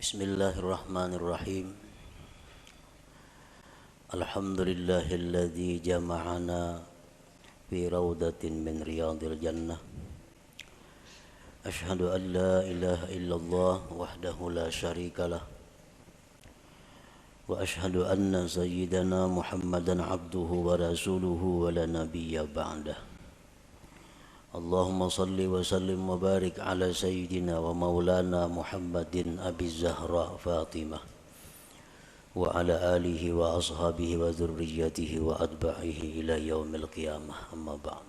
Bismillahirrahmanirrahim. Alhamdulillahilladzi jama'ana fi rawdatin min riyadil jannah. Ashhadu an la ilaha illallah wahdahu la syarikalah. Wa ashhadu anna sayyidana Muhammadan abduhu wa rasuluhu wa la nabiyya ba'dah. Allahumma salli wa sallim wa barik ala sayyidina wa maulana Muhammadin Abi Zahra Fatimah wa ala alihi wa ashabihi wa dhurriyyatihi wa atba'ihi ila yaumil qiyamah, amma ba'd.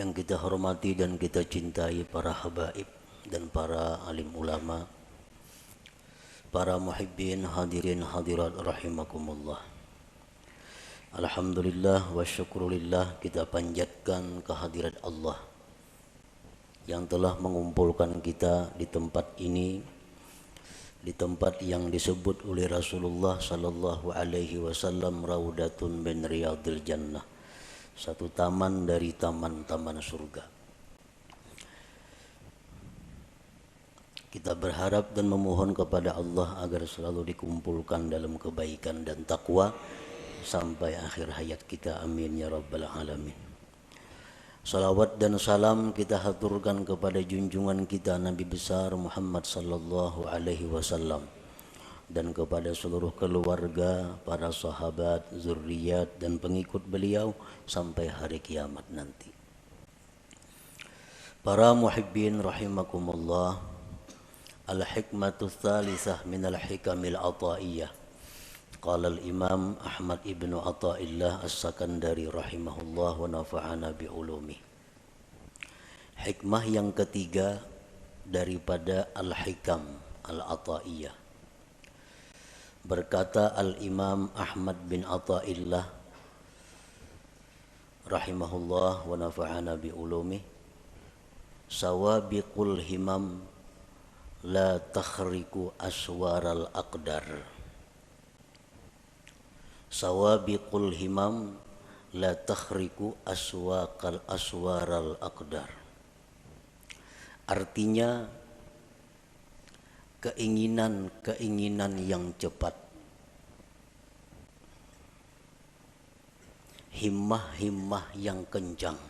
Yang kita hormati dan kita cintai para habaib dan para alim ulama, para muhibbin hadirin hadirat rahimakumullah. Alhamdulillah wa syukrulillah, kita panjatkan kehadirat Allah yang telah mengumpulkan kita di tempat ini, di tempat yang disebut oleh Rasulullah sallallahu alaihi wasallam raudatun min riyadil jannah, satu taman dari taman-taman surga. Kita berharap dan memohon kepada Allah agar selalu dikumpulkan dalam kebaikan dan takwa sampai akhir hayat kita, amin ya rabbal alamin. Salawat dan salam kita haturkan kepada junjungan kita Nabi besar Muhammad sallallahu alaihi wasallam dan kepada seluruh keluarga, para sahabat, zuriat dan pengikut beliau sampai hari kiamat nanti. Para muhibbin rahimakumullah, al-hikmatu tsalitsah minal hikamil ataiyah. Qala al-Imam Ahmad ibn Athaillah As-Sakandari rahimahullah wa nafa'ana bi'ulumi. Hikmah yang ketiga daripada al-hikam al-ataiyah. Berkata al-Imam Ahmad bin Athaillah rahimahullah wa nafa'ana bi'ulumi, sawabiqul himam la takhriku aswaral aqdar. Sawabiqul himam la takhriku aswaral aqdar. Artinya keinginan yang cepat, himmah yang kencang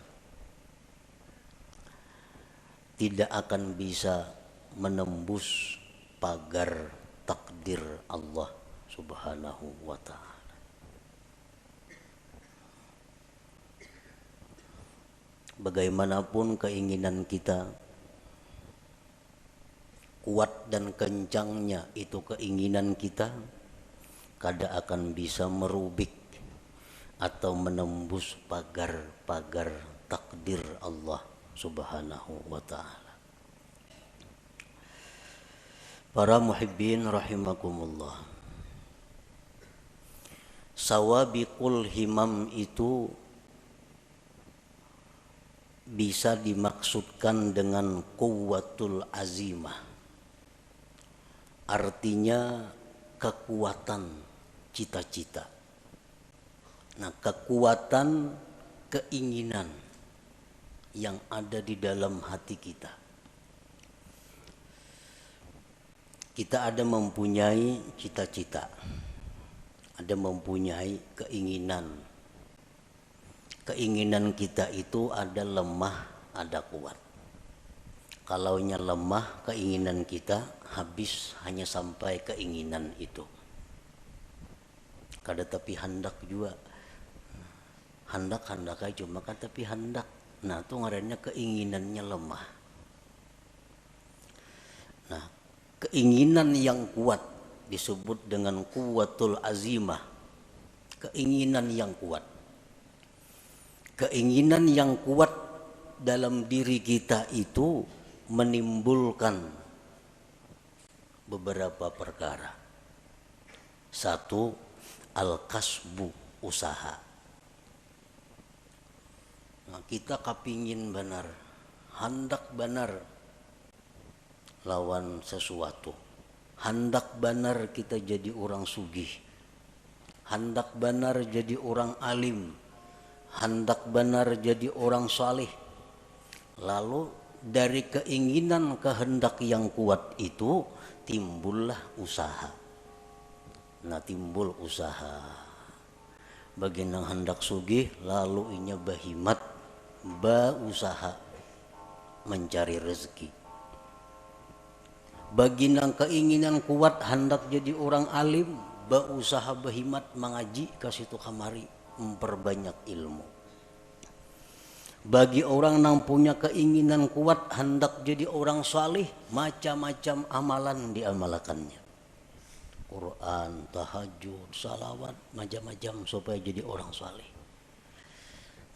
tidak akan bisa menembus pagar takdir Allah Subhanahu wa ta'ala. Bagaimanapun keinginan kita, kuat dan kencangnya itu keinginan kita, kada akan bisa merubik atau menembus pagar-pagar takdir Allah Subhanahu wa ta'ala. Para muhibbin rahimakumullah, sawabiqul himam itu bisa dimaksudkan dengan quwwatul azimah, artinya kekuatan cita-cita. Nah, kekuatan keinginan yang ada di dalam hati kita. Kita ada mempunyai cita-cita, ada mempunyai keinginan. Keinginan kita itu ada lemah, ada kuat. Kalaunya lemah keinginan kita, habis hanya sampai keinginan itu. Kada tapi hendak juga. Hendak aja cuma kan tapi hendak. Nah, itu ngarannya keinginannya lemah. Nah, keinginan yang kuat disebut dengan quwwatul azimah. Keinginan yang kuat. Keinginan yang kuat dalam diri kita itu menimbulkan beberapa perkara. Satu, al-kasbu, usaha. Nah, kita kapingin benar, hendak benar lawan sesuatu. Hendak benar kita jadi orang sugih. Hendak benar jadi orang alim. Hendak benar jadi orang saleh. Lalu dari keinginan kehendak yang kuat itu timbullah usaha. Nah, timbul usaha. Bagi nang hendak sugih lalu inya bahimat usaha mencari rezeki. Bagi nang keinginan kuat hendak jadi orang alim, usaha bahimat mengaji kasih tu kamari memperbanyak ilmu. Bagi orang yang punya keinginan kuat hendak jadi orang salih, macam-macam amalan diamalkannya. Quran, tahajud, salawat, macam-macam supaya jadi orang salih.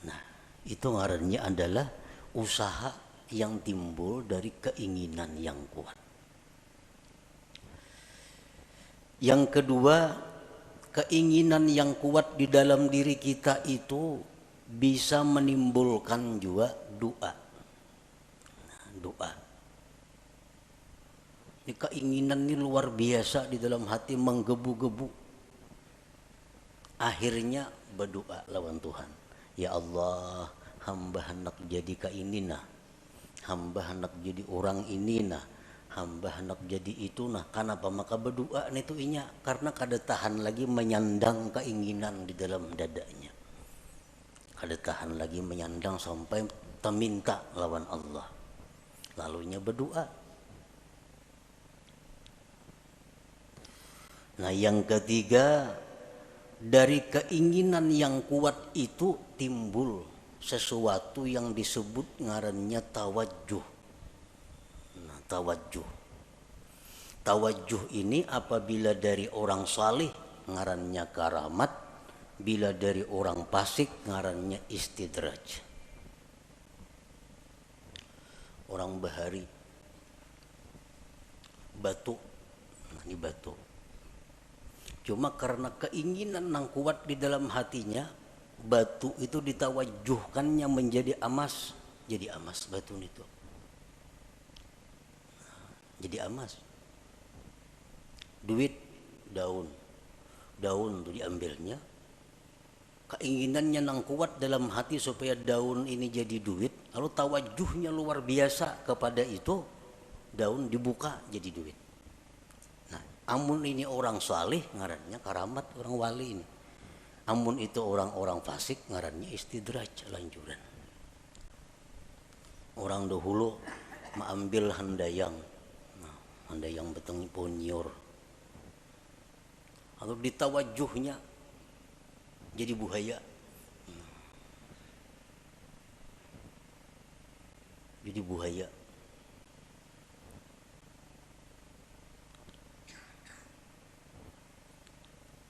Nah, itu ngarannya adalah usaha yang timbul dari keinginan yang kuat. Yang kedua, keinginan yang kuat di dalam diri kita itu bisa menimbulkan juga doa. Nah, doa. Ini keinginan ini luar biasa di dalam hati menggebu-gebu. Akhirnya berdoa lawan Tuhan. Ya Allah, hamba hendak jadi kainina. Hamba hendak jadi orang ini nah. Hamba hendak jadi itu nah. Kenapa maka berdoa itu inya? Karena kada tahan lagi menyandang keinginan di dalam dadanya. Kada tahan lagi menyandang sampai meminta lawan Allah. Lalunya berdoa. Nah, yang ketiga, dari keinginan yang kuat itu timbul sesuatu yang disebut ngarannya tawajjuh. Nah, tawajjuh. Tawajjuh ini apabila dari orang salih ngarannya karamat, bila dari orang fasik ngarannya istidraj. Orang bahari batu, nah ini batu. Cuma karena keinginan yang kuat di dalam hatinya, batu itu ditawajuhkannya menjadi emas, jadi emas batu itu. Jadi emas. Duit, daun itu diambilnya. Keinginannya yang kuat dalam hati supaya daun ini jadi duit, lalu tawajuhnya luar biasa kepada itu, daun dibuka jadi duit. Amun ini orang salih ngarannya karamat, orang wali ini. Amun itu orang-orang fasik ngarannya istidraj, lanjuran. Orang dahulu mengambil handayang. Nah, handayang beteng ponyor. Lalu ditawajuhnya jadi buhaya. Jadi buhaya.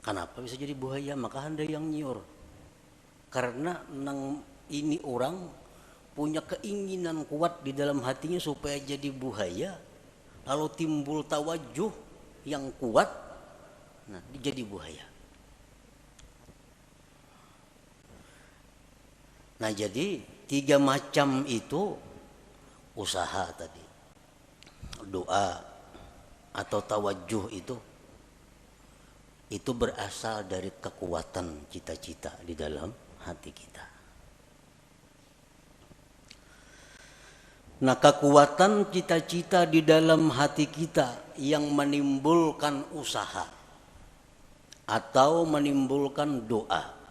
Kenapa bisa jadi buaya? Maka handayang nyiur. Karena ini orang punya keinginan kuat di dalam hatinya supaya jadi buaya, lalu timbul tawajuh yang kuat, nah jadi buaya. Nah, jadi 3 macam itu usaha tadi, doa atau tawajuh itu berasal dari kekuatan cita-cita di dalam hati kita. Nah, kekuatan cita-cita di dalam hati kita yang menimbulkan usaha atau menimbulkan doa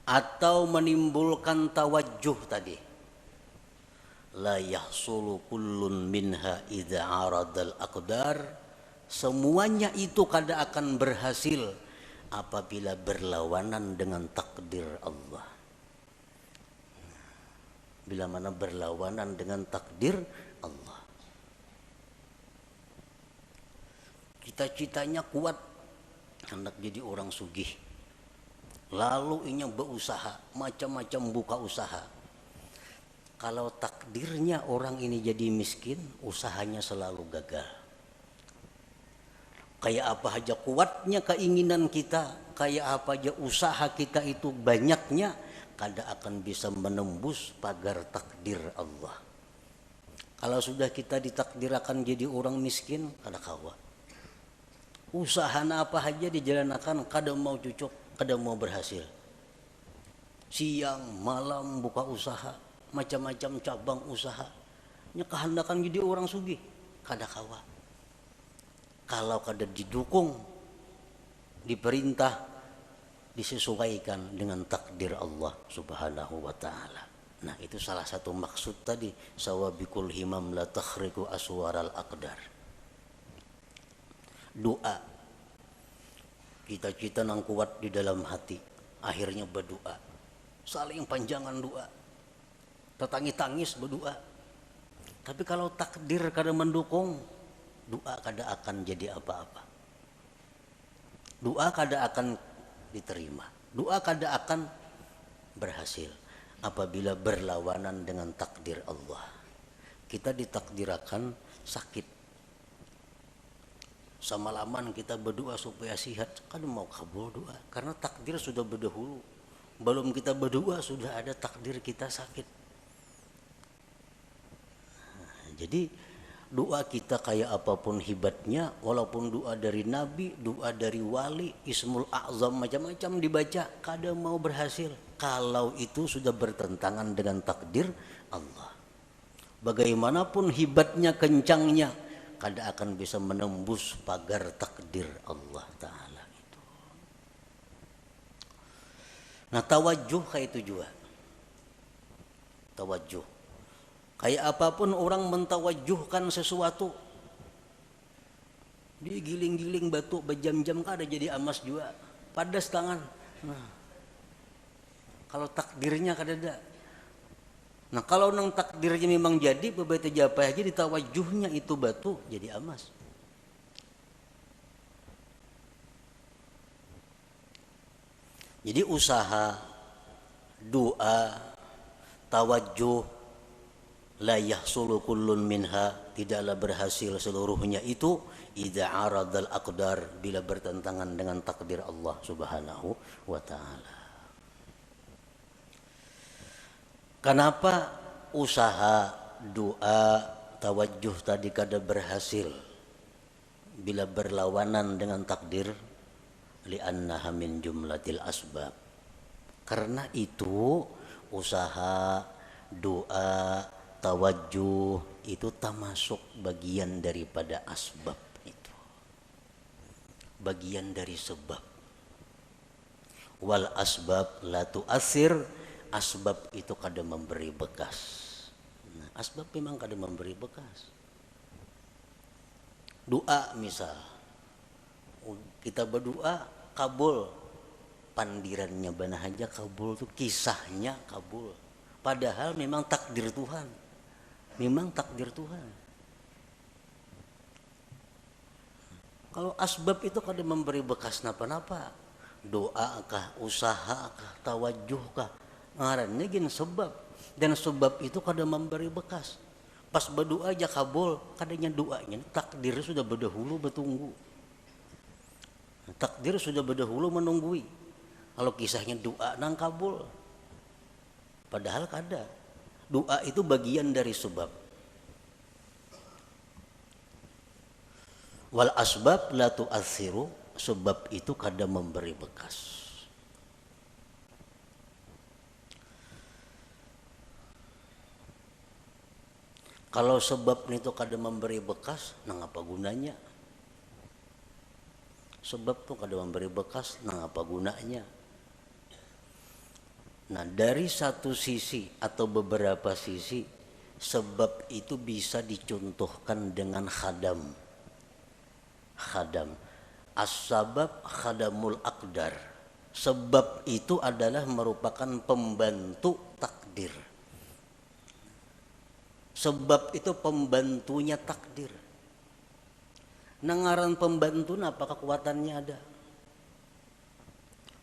atau menimbulkan tawajuh tadi. La yahsulu kullun minha idza aradal aqdar. Semuanya itu kada akan berhasil apabila berlawanan dengan takdir Allah. Bila mana berlawanan dengan takdir Allah. Cita-citanya kuat, hendak jadi orang sugih. Lalu inya berusaha, macam-macam buka usaha. Kalau takdirnya orang ini jadi miskin, usahanya selalu gagal. Kayak apa aja kuatnya keinginan kita, kayak apa aja usaha kita itu banyaknya, kada akan bisa menembus pagar takdir Allah. Kalau sudah kita ditakdirkan jadi orang miskin, kada kawa. Usaha apa aja dijalankan, kada mau cucuk, kada mau berhasil. Siang, malam buka usaha, macam-macam cabang usaha. nya kehendakan jadi orang sugih kada kawa. Kalau kada didukung, diperintah, disesuaikan dengan takdir Allah Subhanahu wa taala. Nah, itu salah satu maksud tadi sawabikul himam la takhriqu aswaral aqdar. Doa. Cita-cita nang kuat di dalam hati, akhirnya berdoa. Saling panjangan doa. Tetangis-tangis berdoa. Tapi kalau takdir kada mendukung, doa kada akan jadi apa-apa. Doa kada akan diterima. Doa kada akan berhasil apabila berlawanan dengan takdir Allah. Kita ditakdirakan sakit. Semalaman kita berdoa supaya sehat, kan mau kabul doa. Karena takdir sudah berdahulu. Belum kita berdoa sudah ada takdir kita sakit. Jadi doa kita kayak apapun hebatnya, walaupun doa dari nabi, doa dari wali, ismul a'zam macam-macam dibaca, kada mau berhasil kalau itu sudah bertentangan dengan takdir Allah. Bagaimanapun hebatnya, kencangnya, kada akan bisa menembus pagar takdir Allah Ta'ala itu. Nah, tawajuh kayak itu juga. Tawajuh. Kayak apapun orang mentawajuhkan sesuatu, digiling-giling batu berjam-jam kada jadi emas juga, padas tangan. Nah, kalau takdirnya kada ada. Nah, kalau nang takdirnya memang jadi, beberapa japa aja ditawajuhnya itu batu jadi emas. Jadi usaha, doa, tawajuh, la yahsulu kullun minha, tidaklah berhasil seluruhnya itu idza aradal aqdar, bila bertentangan dengan takdir Allah Subhanahu wa taala. Kenapa usaha, doa, tawajuh tadi kada berhasil bila berlawanan dengan takdir? Li'annaha min jumlatil asbab. Karena itu usaha, doa, tawajuh itu termasuk bagian daripada asbab itu. Bagian dari sebab. Wal asbab la tu'athir, asbab itu kada memberi bekas. Nah, asbab memang kada memberi bekas. Doa misal, kita berdoa kabul, pandirannya benar aja kabul tuh, kisahnya kabul. Padahal memang takdir Tuhan. Memang takdir Tuhan. Kalau asbab itu kada memberi bekas napa-napa. Doa kah, usaha kah, tawajuh kah, ngarannya gin sebab. Dan sebab itu kada memberi bekas. Pas berdoa aja kabul, kadanya doanya takdir sudah berdahulu bertunggu. Takdir sudah berdahulu menunggui. Kalau kisahnya doa nang kabul, padahal kada. Doa itu bagian dari sebab. Wal asbab la tu'athiru, sebab itu kada memberi bekas. Kalau sebab itu kada memberi bekas, nang apa gunanya? Sebab tuh kada memberi bekas, nang apa gunanya? Nah, dari satu sisi atau beberapa sisi, sebab itu bisa dicontohkan dengan khadam. Khadam. As-sabab khadamul aqdar. Sebab itu adalah merupakan pembantu takdir. Sebab itu pembantunya takdir. Nangaran pembantu apa kekuatannya ada?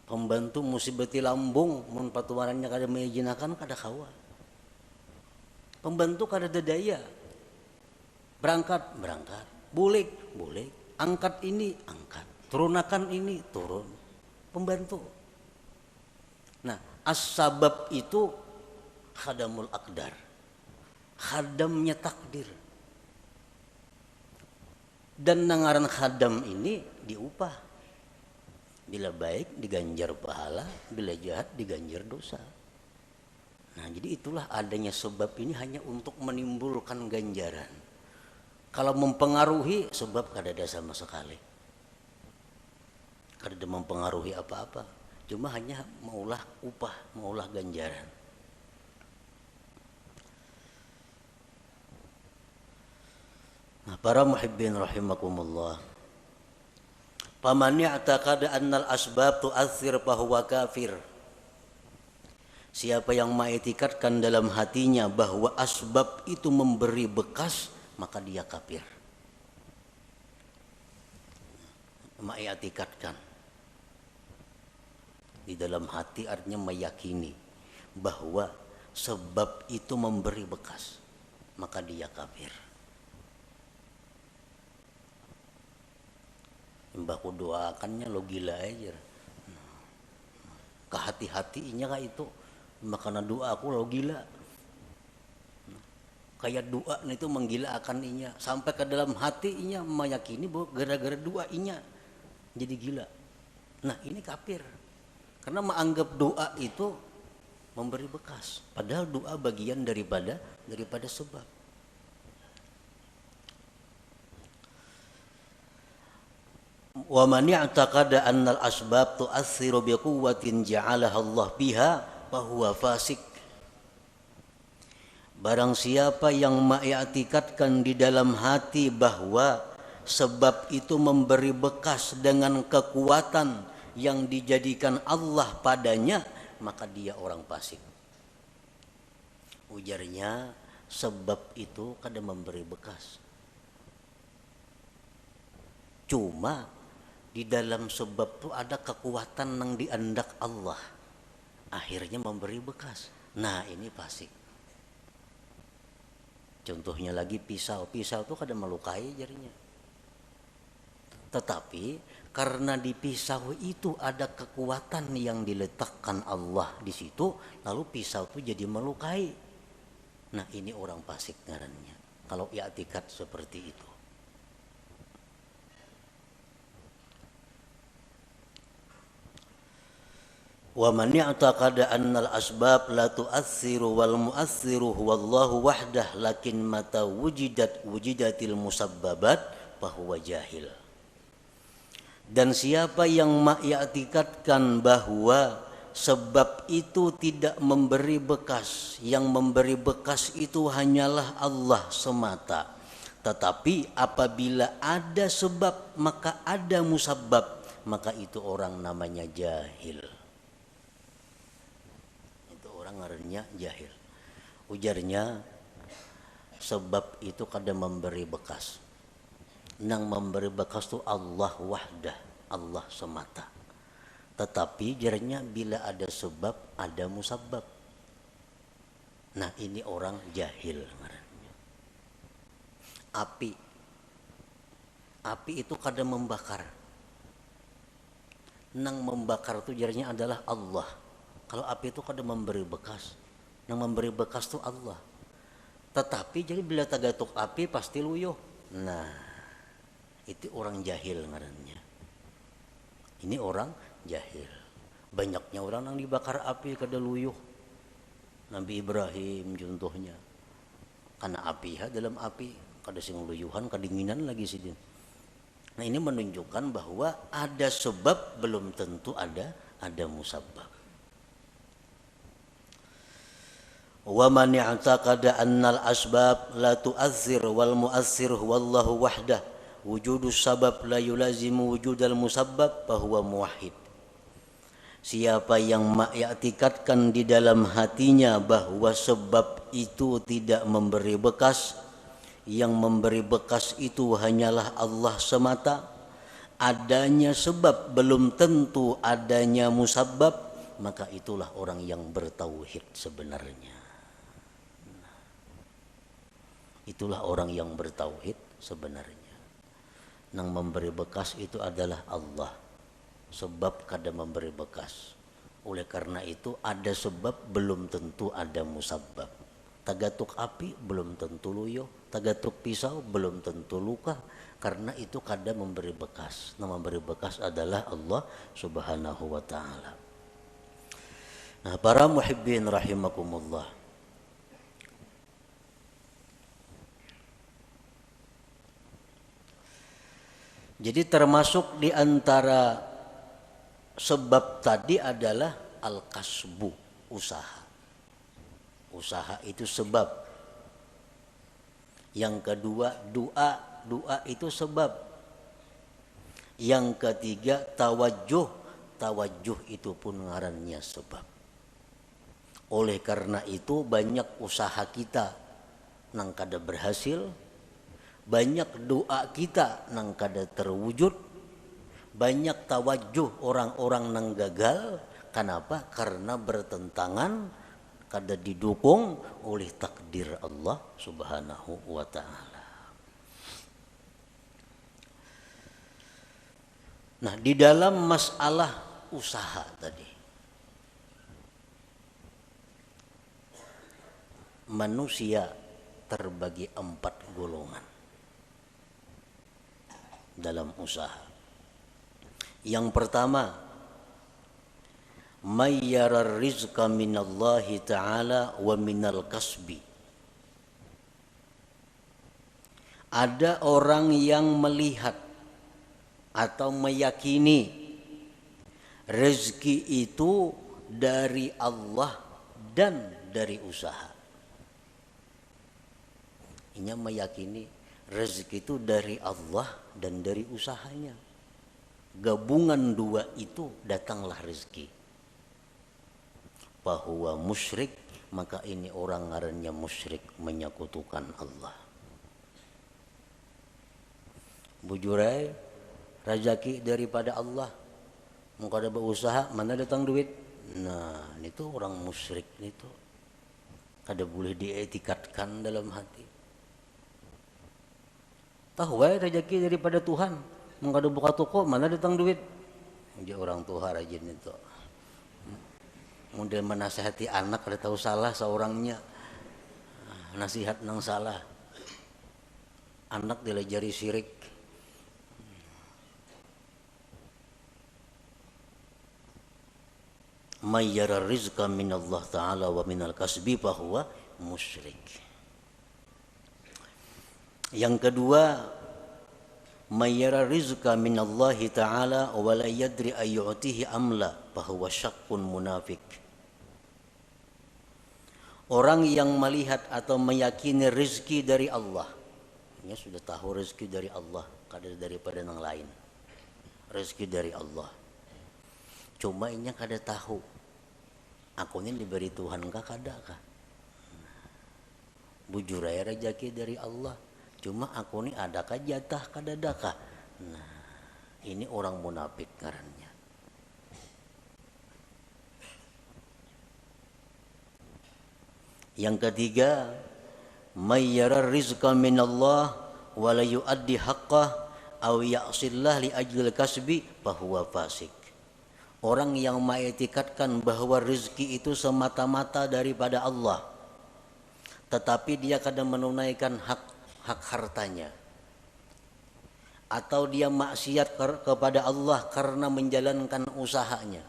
Pembantu musibati lambung, mun patuarannya kada mengijinakan kada kawa. Pembantu kada daya. Berangkat, bulik, angkat ini, angkat, turunakan ini, turun. Pembantu. Nah, as-sabab itu khadamul aqdar. Khadamnya takdir. Dan nangaran khadam ini diupah. Bila baik diganjar pahala, bila jahat diganjar dosa. Nah, jadi itulah adanya sebab ini hanya untuk menimbulkan ganjaran. Kalau mempengaruhi sebab kada ada sama sekali. Kada ada mempengaruhi apa-apa. Cuma hanya maulah upah, maulah ganjaran. Nah, para muhibbin rahimakumullah. Faman ya'taqada annal asbab tu'athir fahuwa kafir. Siapa yang mengiktikadkan dalam hatinya bahwa asbab itu memberi bekas, maka dia kafir. Mengiktikadkan di dalam hati artinya meyakini bahwa sebab itu memberi bekas, maka dia kafir. Mbahku doakannya lo gila aja. Kehati-hatinya kah itu, makanya doa aku lo gila. Kayak doa itu menggilaakan inya sampai ke dalam hati inya meyakini bahwa gara-gara doa inya jadi gila. Nah, ini kafir. Karena menganggap doa itu memberi bekas, padahal doa bagian daripada sebab. Wa man ya'taqada annal asbab tu'assiru biquwwatin ja'alaha Allah biha fa huwa fasik. Barang siapa yang mengiktikadkan di dalam hati bahwa sebab itu memberi bekas dengan kekuatan yang dijadikan Allah padanya, maka dia orang fasik. Ujarnya, sebab itu kada memberi bekas. Cuma di dalam sebab itu ada kekuatan yang diandak Allah, akhirnya memberi bekas. Nah, ini fasik. Contohnya lagi pisau itu kada melukai jarinya. Tetapi karena di pisau itu ada kekuatan yang diletakkan Allah di situ, lalu pisau itu jadi melukai. Nah, ini orang fasik ngarannya kalau i'tikad seperti itu. Wa man ya'taqada annal asbab la tu'assiru wal mu'assiru huwallahu wahdah lakin mata wujidatil musabbabat fahuwa jahil. Dan siapa yang mengiktikadkan bahwa sebab itu tidak memberi bekas, yang memberi bekas itu hanyalah Allah semata. Tetapi apabila ada sebab maka ada musabbab, maka itu orang namanya jahil. Ngarannya jahil. Ujarnya, sebab itu kada memberi bekas. Nang memberi bekas itu Allah wahdah, Allah semata. Tetapi jarnya bila ada sebab ada musabbab. Nah, ini orang jahil ngarannya. Api itu kada membakar. Nang membakar itu jarnya adalah Allah. Kalau api itu kada memberi bekas, yang memberi bekas itu Allah. Tetapi jadi bila tagatuk api pasti luyuh. Nah, itu orang jahil ngarannya. Ini orang jahil. Banyaknya orang yang dibakar api kada luyuh. Nabi Ibrahim contohnya. Karena api dalam api kada sing luyuhan, kedinginan lagi sidin. Nah, ini menunjukkan bahwa ada sebab belum tentu ada musabbab. Wa man i'taqada annal asbab la tu'athir wal mu'athir huwallahu wahdah wujudus sabab la yulazimu wujudal musabbab fahuwa muwahhid. Siapa yang mengiktikadkan di dalam hatinya bahwa sebab itu tidak memberi bekas, yang memberi bekas itu hanyalah Allah semata, adanya sebab belum tentu adanya musabbab, maka itulah orang yang bertauhid sebenarnya. Itulah orang yang bertauhid sebenarnya. Nang memberi bekas itu adalah Allah. Sebab kada memberi bekas. Oleh karena itu ada sebab belum tentu ada musabbab. Tagatuk api belum tentu luyuh, tagatuk pisau belum tentu luka. Karena itu kada memberi bekas. Nang memberi bekas adalah Allah Subhanahu wa ta'ala. Nah, para muhibbin rahimakumullah. Jadi termasuk di antara sebab tadi adalah al-kasbu, usaha. Usaha itu sebab. Yang kedua doa, doa itu sebab. Yang ketiga tawajjuh, tawajjuh itu pun ngarannya sebab. Oleh karena itu banyak usaha kita nang kada berhasil, banyak doa kita nang kada terwujud, banyak tawajjuh orang-orang nang gagal. Kenapa? Karena bertentangan, kada didukung oleh takdir Allah Subhanahu wa ta'ala. Nah, di dalam masalah usaha tadi, manusia terbagi 4 golongan dalam usaha. Yang pertama, mayyarar rizqa minallahi ta'ala wa minal kasbi. Ada orang yang melihat atau meyakini rezeki itu dari Allah dan dari usaha. Ini meyakini rezeki itu dari Allah dan dari usahanya. Gabungan dua itu datanglah rezeki. Bahwa musyrik, maka ini orang ngarannya musyrik, menyekutukan Allah. Bujurai rezeki daripada Allah. Mau kada berusaha, mana datang duit? Nah, itu orang musyrik itu. Kada boleh dietikatkan dalam hati. Tahu rezeki daripada Tuhan. Mau kada buka toko, mana datang duit? Dia orang tua rajin itu. Model menasihati anak kada tahu salah seorangnya. Nasihat nang salah. Anak dilajari syirik. Mayyara rizqa minallah ta'ala wa minal kasbi fahuwa musyrik. Yang kedua, mayyara rizqa minallahi ta'ala wa la yadri ayyu'tihi amla fahuwa syakkun munafik. Orang yang melihat atau meyakini rezeki dari Allah, dia sudah tahu rezeki dari Allah, kada daripada yang lain. Rezeki dari Allah. Cuma inya kada tahu. Aku ini diberi Tuhan kah kada kah? Bujur aja rezeki dari Allah. Cuma aku ini adakah jatah kada adakah? Nah, ini orang munafik ngarannya. Yang ketiga, mayyara rizqa minallah wa la yuaddi haqqah aw ya'sillah li ajlil kasbi fahuwa fasik. Orang yang mengetikatkan bahwa rezeki itu semata-mata daripada Allah, tetapi dia kadang menunaikan hak hartanya, atau dia maksiat kepada Allah karena menjalankan usahanya,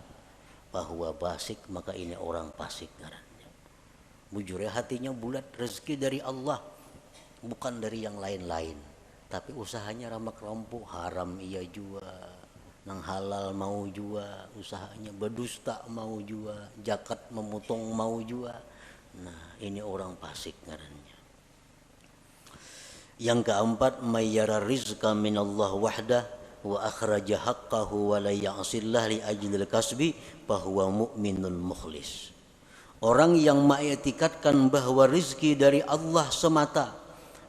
bahwa fasik, maka ini orang fasik ngarannya. Bujur ya, hatinya bulat, rezeki dari Allah, bukan dari yang lain-lain, tapi usahanya ramak rampuk, haram ia jua, nang halal mau jua, usahanya berdusta mau jua, zakat memotong mau jua. Nah, ini orang fasik ngarannya. Yang keempat, mayyara rizqa minallah wahdah wa akhraja haqqahu wa la ya'sillah li ajlil kasbi fahuwa mu'minun mukhlis. Orang yang mengetikatkan bahwa rezeki dari Allah semata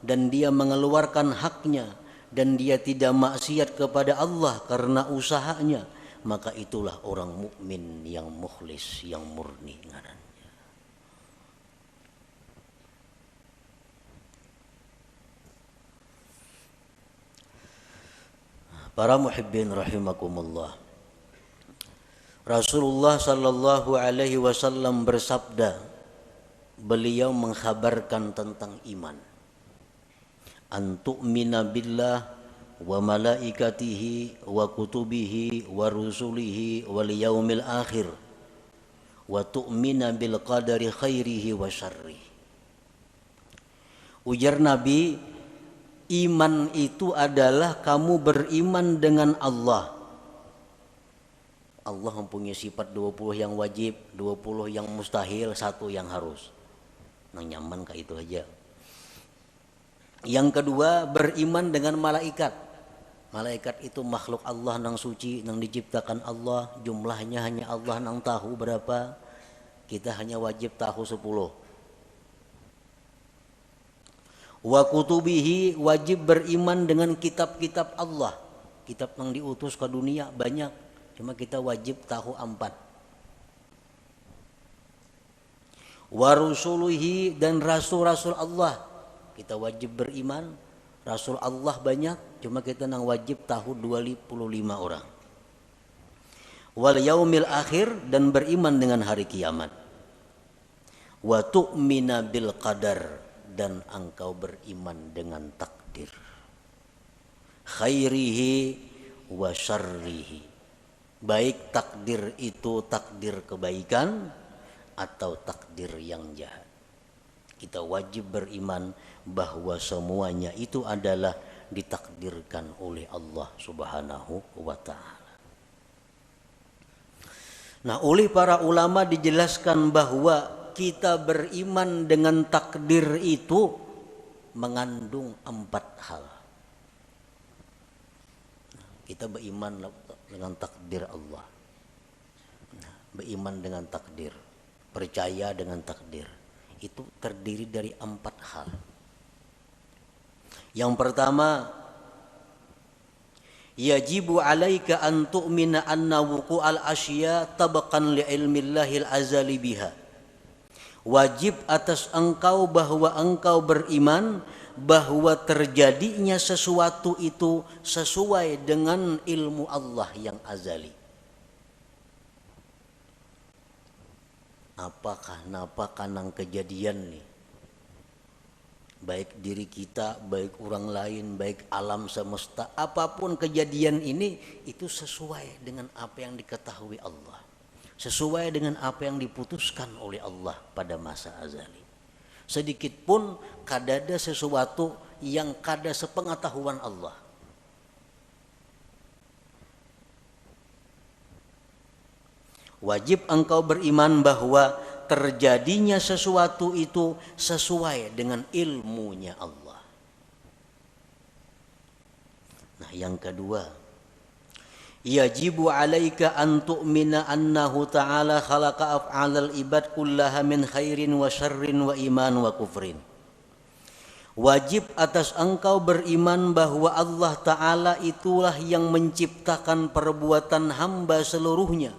dan dia mengeluarkan haknya dan dia tidak maksiat kepada Allah karena usahanya, maka itulah orang mukmin yang mukhlis, yang murni ngarannya. Para muhibbin rahimakumullah. Rasulullah sallallahu alaihi wasallam bersabda, beliau mengkhabarkan tentang iman. Antu'mina billah wa malaikatihi wa kutubihi wa rusulihi wal yaumil akhir wa tu'mina bil qadari khairihi wa syarrihi. Ujar Nabi, iman itu adalah kamu beriman dengan Allah. Allah mempunyai sifat 20 yang wajib, 20 yang mustahil, 1 yang harus. Nang nyaman kayak itu aja. Yang kedua, beriman dengan malaikat. Malaikat itu makhluk Allah nang suci, nang diciptakan Allah, jumlahnya hanya Allah nang tahu berapa. Kita hanya wajib tahu 10. Wa kutubihi, wajib beriman dengan kitab-kitab Allah. Kitab yang diutus ke dunia banyak, cuma kita wajib tahu 4. Wa rusuluhi, dan rasul-rasul Allah, kita wajib beriman. Rasul Allah banyak, cuma kita nang wajib tahu 25 orang. Wal yaumil akhir, dan beriman dengan hari kiamat. Wa tu'mina bil qadar, dan engkau beriman dengan takdir. Khairihi wa syarrihi, baik takdir itu takdir kebaikan atau takdir yang jahat. Kita wajib beriman bahwa semuanya itu adalah ditakdirkan oleh Allah Subhanahu wa ta'ala. Nah, oleh para ulama dijelaskan bahwa kita beriman dengan takdir itu mengandung 4 hal. Kita beriman dengan takdir Allah. Beriman dengan takdir, percaya dengan takdir, itu terdiri dari 4 hal. Yang pertama, yajibu alaika an tu'mina anna wuqu'al asya tabaqan li ilmillahil azali biha. Wajib atas engkau bahwa engkau beriman bahwa terjadinya sesuatu itu sesuai dengan ilmu Allah yang azali. Apakah napa kanang kejadian nih, baik diri kita, baik orang lain, baik alam semesta, apapun kejadian ini itu sesuai dengan apa yang diketahui Allah, sesuai dengan apa yang diputuskan oleh Allah pada masa azali. Sedikit pun kadada sesuatu yang kada sepengetahuan Allah. Wajib engkau beriman bahwa terjadinya sesuatu itu sesuai dengan ilmunya Allah. Nah, yang kedua, yajibu alaika an tu'mina annahu ta'ala khalaqa af'alal ibad kullaha min khairin wa syarrin wa iman wa kufrin. Wajib atas engkau beriman bahwa Allah Ta'ala itulah yang menciptakan perbuatan hamba seluruhnya,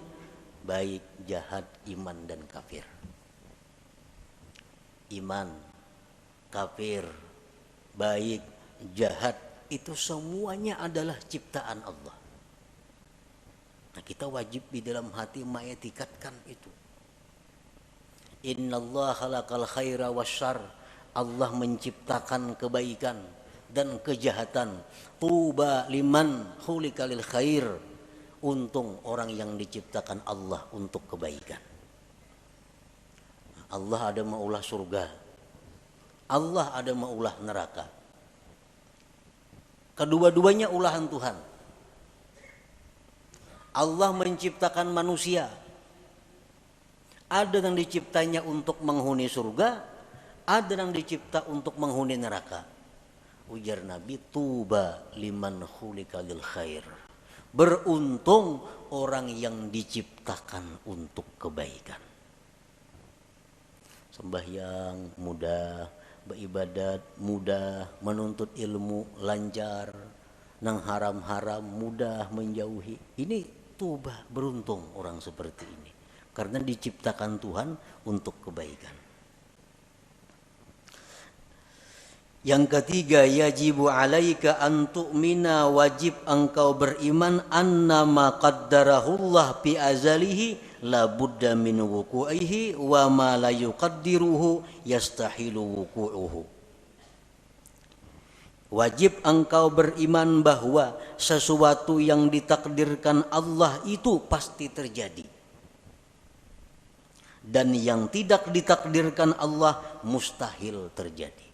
baik jahat, iman dan kafir. Iman, kafir, baik, jahat, itu semuanya adalah ciptaan Allah. Nah, kita wajib di dalam hati mengetikatkan itu. Innallaha khalaqal khaira wasyarr, Allah menciptakan kebaikan dan kejahatan. Tuba liman khuliqa lil khair, untung orang yang diciptakan Allah untuk kebaikan. Allah ada maulah surga, Allah ada maulah neraka. Kedua-duanya ulahan Tuhan. Allah menciptakan manusia, ada yang diciptanya untuk menghuni surga, ada yang dicipta untuk menghuni neraka. Ujar Nabi, tuba liman khuliqa lil khair, beruntung orang yang diciptakan untuk kebaikan. Sembahyang mudah, beribadat mudah, menuntut ilmu lancar, nang haram-haram mudah menjauhi. Ini tuba, beruntung orang seperti ini, karena diciptakan Tuhan untuk kebaikan. Yang ketiga, yajibu alaika an tu'mina, wajib engkau beriman anna ma qaddarahullah fi azalihi la budda min wuku'ihi wa ma la yuqaddiruhu yastahilu wuku'uhu. Wajib engkau beriman bahwa sesuatu yang ditakdirkan Allah itu pasti terjadi. dan yang tidak ditakdirkan Allah mustahil terjadi.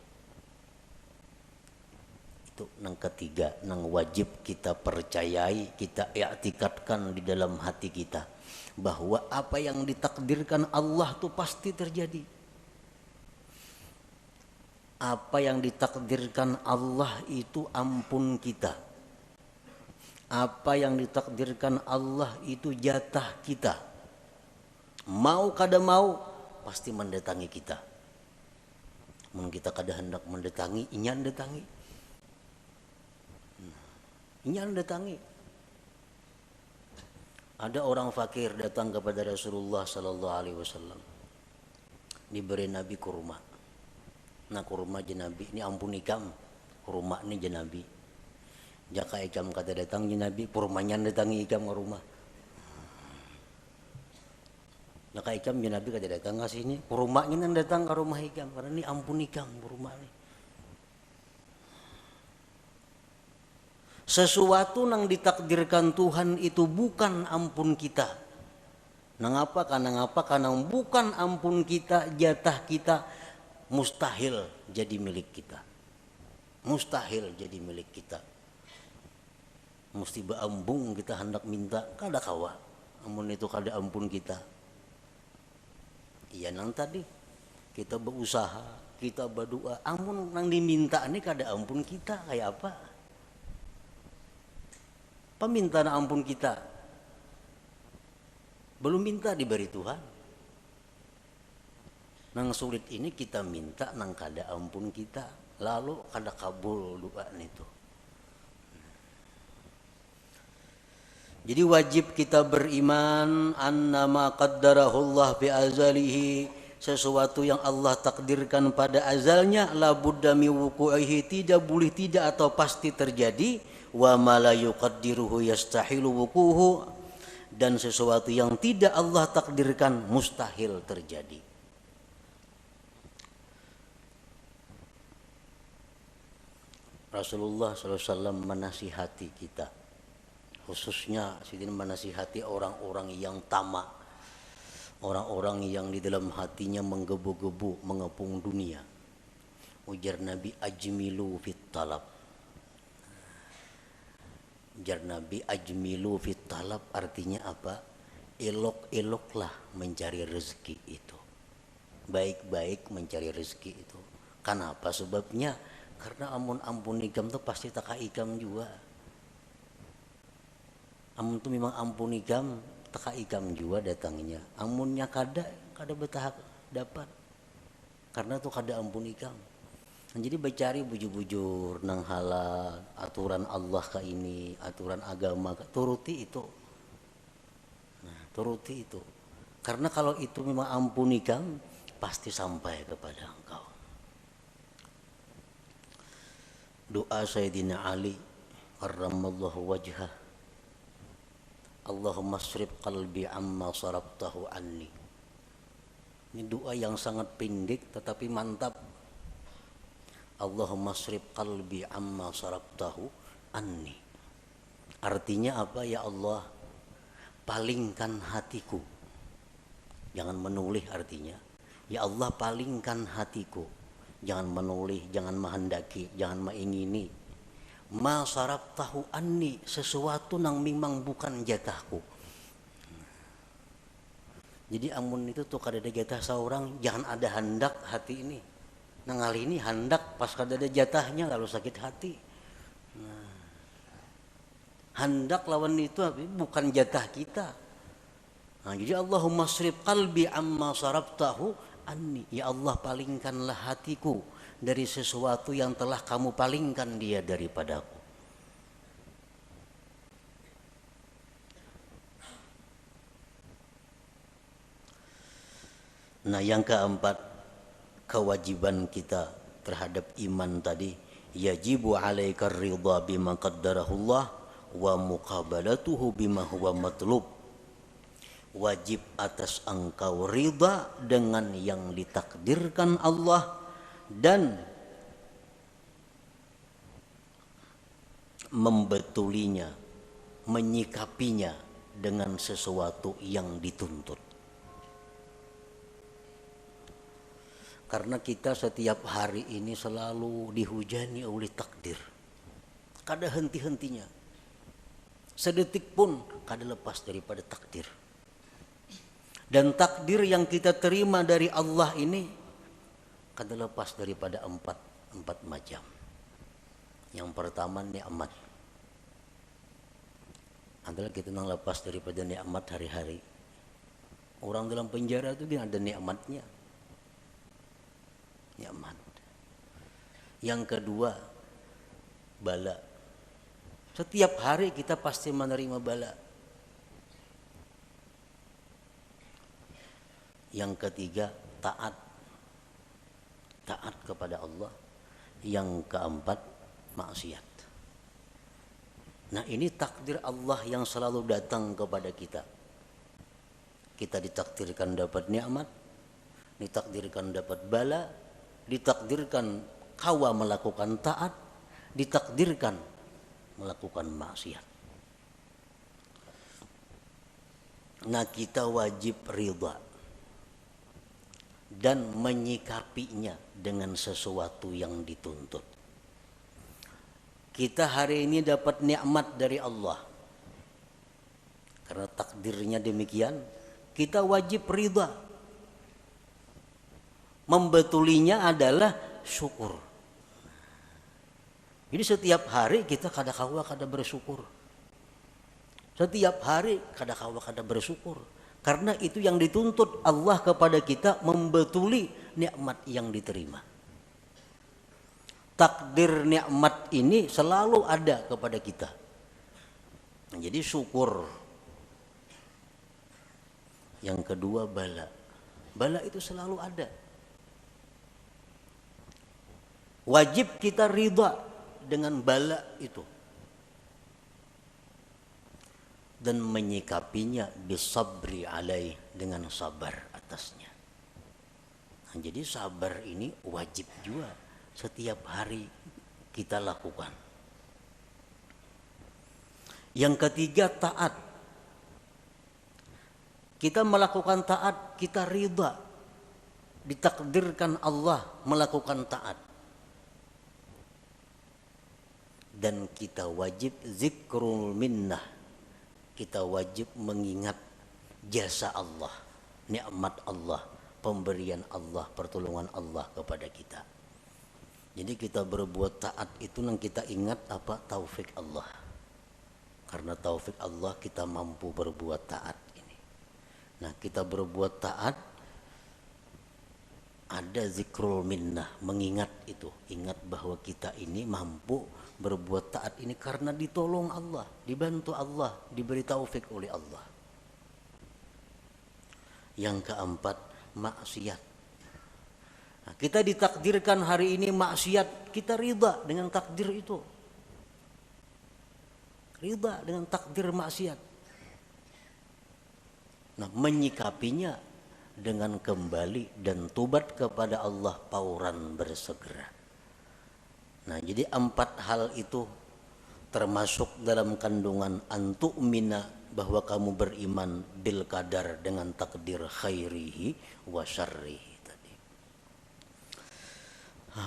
Itu yang ketiga, yang wajib kita percayai, kita i'tikadkan di dalam hati kita, bahwa apa yang ditakdirkan Allah itu pasti terjadi. Apa yang ditakdirkan Allah itu ampun kita. Apa yang ditakdirkan Allah itu jatah kita. Mau kada mau pasti mendatangi kita. Mun kita kada hendak mendatangi, inyan datangi. Inyan datangi. Ada orang fakir datang kepada Rasulullah sallallahu alaihi wasallam. Diberi Nabi kurma. Nah kurma jenabi ini ampun ikam. Kurma ini jenabi. Jaka ikam kata datang jenabi, kurmanya datangi ikam ke rumah. Jaka ikam jenabi kata datang ke sini, kurmanya nan datang ke rumah ikam karena ini ampun ikam kurma ini. Sesuatu yang ditakdirkan Tuhan itu bukan ampun kita. Nangapa? Karena bukan ampun kita, jatah kita mustahil jadi milik kita. Mustahil jadi milik kita. Mesti beambung kita hendak minta, kada kawa. Amun itu kada ampun kita. Iya nang tadi kita berusaha, kita berdoa, amun nang diminta ini kada ampun kita kayak apa? Peminta ampun kita belum minta diberi Tuhan. Nang sulit ini kita minta nang kada ampun kita, lalu kada kabul doa itu. Jadi wajib kita beriman annama qaddarahullah bi azalihi, sesuatu yang Allah takdirkan pada azalnya la budda mi wuqu'ihi, tidak boleh tidak atau pasti terjadi, wa ma la yuqaddiruhu yastahilu wuquhu, dan sesuatu yang tidak Allah takdirkan mustahil terjadi. Rasulullah SAW menasihati kita, khususnya sidin menasihati orang-orang yang tamak, orang-orang yang di dalam hatinya menggebu-gebu mengepung dunia. Ujar Nabi, ajmilu fit talab. Ujar Nabi, ajmilu fit talab artinya apa? Elok-eloklah mencari rezeki itu. Baik-baik mencari rezeki itu. Kenapa sebabnya? Karena ampun ikam tuh pasti tak ikam juga. Amun tuh memang ampun ikam, tak ikam juga datangnya. Amunnya kada betah dapat. Karena tuh kada ampun ikam. Nah, jadi bercari bujur-bujur nang halal, aturan Allah ke ini, aturan agama, turuti itu. Nah, turuti itu. Karena kalau itu memang ampun ikam, pasti sampai kepada engkau. Doa Sayyidina Ali karramallahu wajhah, Allahumma srif qalbi amma sarabtahu anni. Ini doa yang sangat pendek tetapi mantap. Allahumma srif qalbi amma sarabtahu anni. Artinya apa? Ya Allah, palingkan hatiku. Jangan menoleh artinya. Ya Allah, palingkan hatiku. Jangan menoleh, jangan menghendaki, jangan mengingini. Ma sarabtahu anni, sesuatu yang memang bukan jatahku. Jadi amun itu tuh kada ada jatah seorang, jangan ada hendak hati ini. Nang kali ini hendak pas kada ada jatahnya lalu sakit hati. Nah, hendak lawan itu bukan jatah kita. Nah, jadi Allahumma srif qalbi amma sarabtahu anni. Ya Allah, palingkanlah hatiku dari sesuatu yang telah kamu palingkan dia daripadaku. Nah, yang keempat, kewajiban kita terhadap iman tadi, yajibu alaika ridha bima qaddarahullah wa muqabalatuhu bima huwa matlub. Wajib atas engkau ridha dengan yang ditakdirkan Allah dan membetulinya, menyikapinya dengan sesuatu yang dituntut. Karena kita setiap hari ini selalu dihujani oleh takdir. Kada henti-hentinya. Sedetik pun kada lepas daripada takdir. Dan takdir yang kita terima dari Allah ini kada lepas daripada empat macam. Yang pertama nikmat. Adalah kita nang lepas daripada nikmat hari-hari. Orang dalam penjara itu dia ada nikmatnya. Nikmat. Yang kedua bala. Setiap hari kita pasti menerima bala. Yang ketiga taat. Taat kepada Allah. Yang keempat maksiat. Nah, ini takdir Allah yang selalu datang kepada kita. Kita ditakdirkan dapat nikmat, ditakdirkan dapat bala, ditakdirkan kawa melakukan taat, ditakdirkan melakukan maksiat. Nah, kita wajib ridha dan menyikapinya dengan sesuatu yang dituntut. Kita hari ini dapat nikmat dari Allah. Karena takdirnya demikian, kita wajib ridha. Membetulinya adalah syukur. Jadi setiap hari kita kada bersyukur. Setiap hari kada bersyukur. Karena itu yang dituntut Allah kepada kita, membetuli nikmat yang diterima. Takdir nikmat ini selalu ada kepada kita. Jadi syukur. Yang kedua bala. Bala itu selalu ada. Wajib kita ridha dengan bala itu. Dan menyikapinya bisabri alaih, dengan sabar atasnya. Nah, jadi sabar ini wajib juga setiap hari kita lakukan. Yang ketiga taat. Kita melakukan taat, kita ridha. Ditakdirkan Allah melakukan taat. Dan kita wajib zikrul minnah. Kita wajib mengingat jasa Allah, nikmat Allah, pemberian Allah, pertolongan Allah kepada kita. Jadi kita berbuat taat itu nang kita ingat apa? Taufik Allah. Karena taufik Allah kita mampu berbuat taat ini. Nah, kita berbuat taat ada zikrul minnah, mengingat itu, ingat bahwa kita ini mampu berbuat taat ini karena ditolong Allah, dibantu Allah, diberi taufik oleh Allah. Yang keempat maksiat. Nah, kita ditakdirkan hari ini maksiat, kita ridha dengan takdir itu. Ridha dengan takdir maksiat. Nah, menyikapinya dengan kembali dan tobat kepada Allah pauran bersegera. Nah, jadi 4 hal itu termasuk dalam kandungan antu'mina, bahwa kamu beriman bil qadar, dengan takdir khairihi wa syarrihi tadi.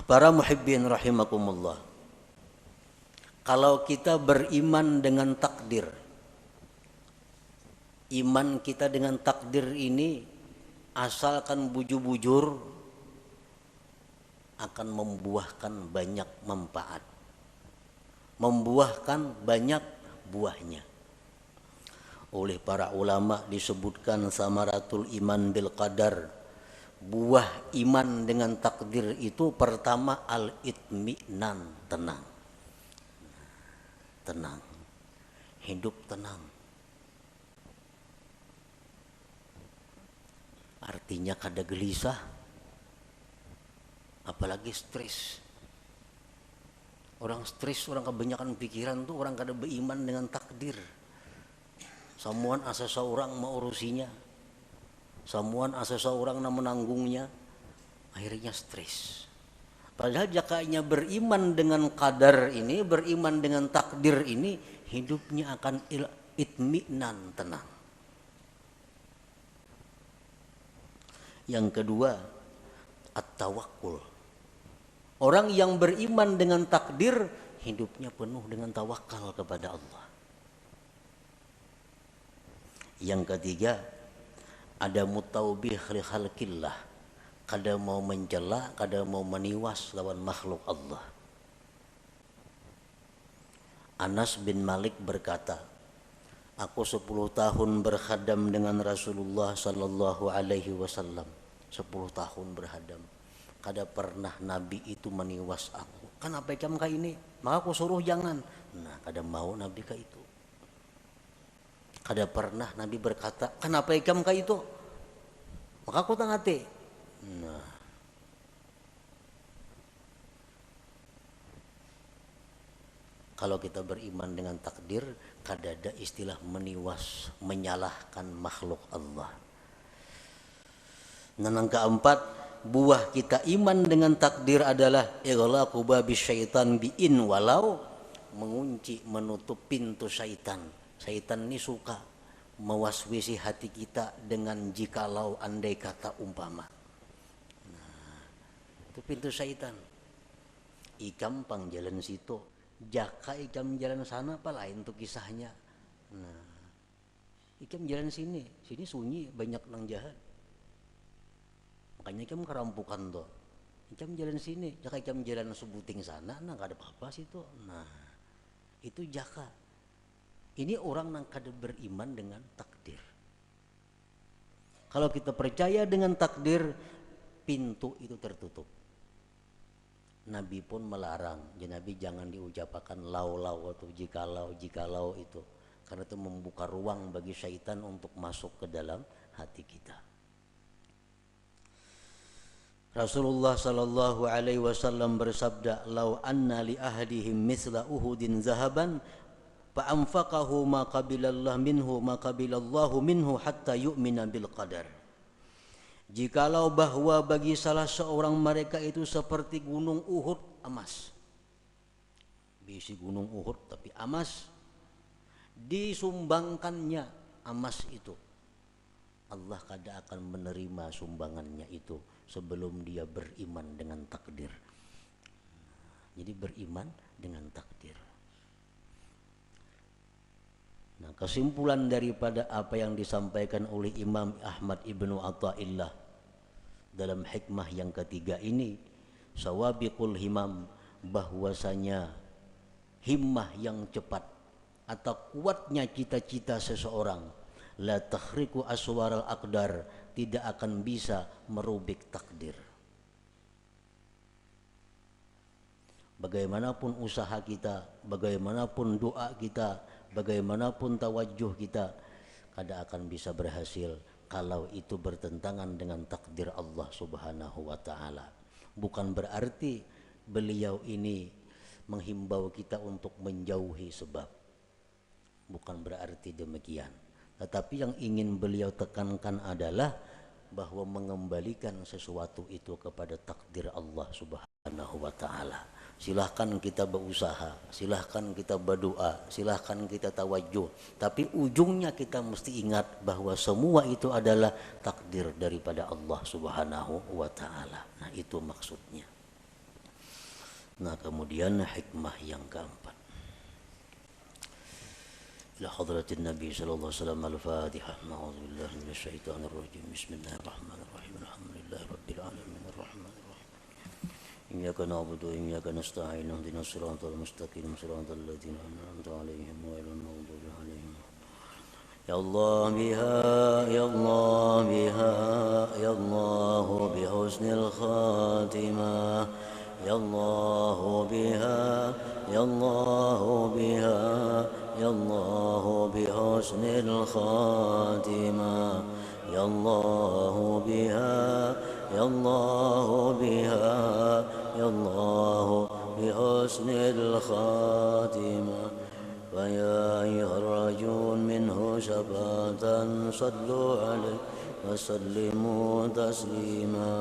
Para muhibbin rahimakumullah. Kalau kita beriman dengan takdir, iman kita dengan takdir ini asalkan bujur-bujur akan membuahkan banyak manfaat, membuahkan banyak buahnya. Oleh para ulama disebutkan samaratul iman bil qadar, buah iman dengan takdir itu pertama al-itminan, tenang. Tenang, hidup tenang. Artinya kada gelisah, apalagi stres. Orang stres, orang kebanyakan pikiran tuh orang kada beriman dengan takdir. Samuan asa seorang mau urusinya, samuan asa seorang na menanggungnya, akhirnya stres. Padahal jakanya beriman dengan qadar ini, beriman dengan takdir ini, hidupnya akan itminan, tenang. Yang kedua, at-tawakkul. Orang yang beriman dengan takdir, hidupnya penuh dengan tawakal kepada Allah. Yang ketiga, ada mutaubih li khalqillah, kada mau mencela, kada mau meniwas lawan makhluk Allah. Anas bin Malik berkata, aku 10 tahun berkhadam dengan Rasulullah sallallahu alaihi wasallam. 10 tahun berkhadam, kada pernah Nabi itu meniwas aku. Kan apa jam ka ini? Maka aku suruh jangan. Nah, kada mau Nabi ka itu. Kada pernah Nabi berkata, kenapa ikam ka itu? Maka aku tangati. Nah, kalau kita beriman dengan takdir, kada ada istilah meniwas, menyalahkan makhluk Allah. Dan yang keempat, buah kita iman dengan takdir adalah ighlaqu babi syaitan bi'in, walau mengunci, menutup pintu syaitan. Syaitan ini suka mewaswisi hati kita dengan jikalau, andai kata, umpama. Nah, itu pintu syaitan. Ikam pang jalan situ, jaka ikam jalan sana, apa lain tuh kisahnya. Nah, ikam jalan sini sunyi, banyak orang jahat. Makanya ikam kerampukan tuh. Ikam jalan sini, jaka ikam jalan sebuting sana, nah gak ada apa-apa situ. Nah, itu jaka. Ini orang yang kada beriman dengan takdir. Kalau kita percaya dengan takdir, pintu itu tertutup. Nabi pun melarang, Nabi jangan diucapkan lau-lau atau jikalau itu, karena itu membuka ruang bagi syaitan untuk masuk ke dalam hati kita. Rasulullah sallallahu alaihi wasallam bersabda, "Lau anna li ahadihim mithla Uhudin zahaban fa anfaqahu ma qabilallahu minhu hatta yu'mina bil qadar." Jikalau bahwa bagi salah seorang mereka itu seperti gunung Uhud emas. Bisi gunung Uhud tapi emas, disumbangkannya emas itu, Allah kada akan menerima sumbangannya itu sebelum dia beriman dengan takdir. Jadi beriman dengan takdir. Nah, kesimpulan daripada apa yang disampaikan oleh Imam Ahmad Ibnu Athaillah dalam hikmah yang ketiga ini, sawabiqul himam, bahwasanya himmah yang cepat atau kuatnya cita-cita seseorang, la takhriqu aswaral aqdar, tidak akan bisa merubik takdir. Bagaimanapun usaha kita, bagaimanapun doa kita, bagaimanapun tawajuh kita, kada akan bisa berhasil kalau itu bertentangan dengan takdir Allah Subhanahu wa taala. Bukan berarti beliau ini menghimbau kita untuk menjauhi sebab. Bukan berarti demikian. Tetapi yang ingin beliau tekankan adalah bahwa mengembalikan sesuatu itu kepada takdir Allah Subhanahu wa taala. Silahkan kita berusaha, silahkan kita berdoa, silahkan kita tawajuh, tapi ujungnya kita mesti ingat bahwa semua itu adalah takdir daripada Allah Subhanahu wa taala. Nah, itu maksudnya. Nah, kemudian hikmah yang keempat. Ila hadratin Nabi sallallahu alaihi wasallam, al-Fatihah. A'udzubillahi minasyaitonir rajim. Bismillahirrahmanirrahim. Alhamdulillahirabbil alamin. إياك نعبد وإياك نستعين اهدنا الصراط المستقيم صراط الذين أنعمت عليهم غير المغضوب عليهم. يا الله بها يا الله بها يا الله بحسن الخاتمة يا الله بها يا الله بها يا الله بحسن الخاتمة يا الله بها يا الله بها يا الله بحسن الخاتمة فيا أيها الرجون منه شفاعة صلوا عليه وسلموا تسليما.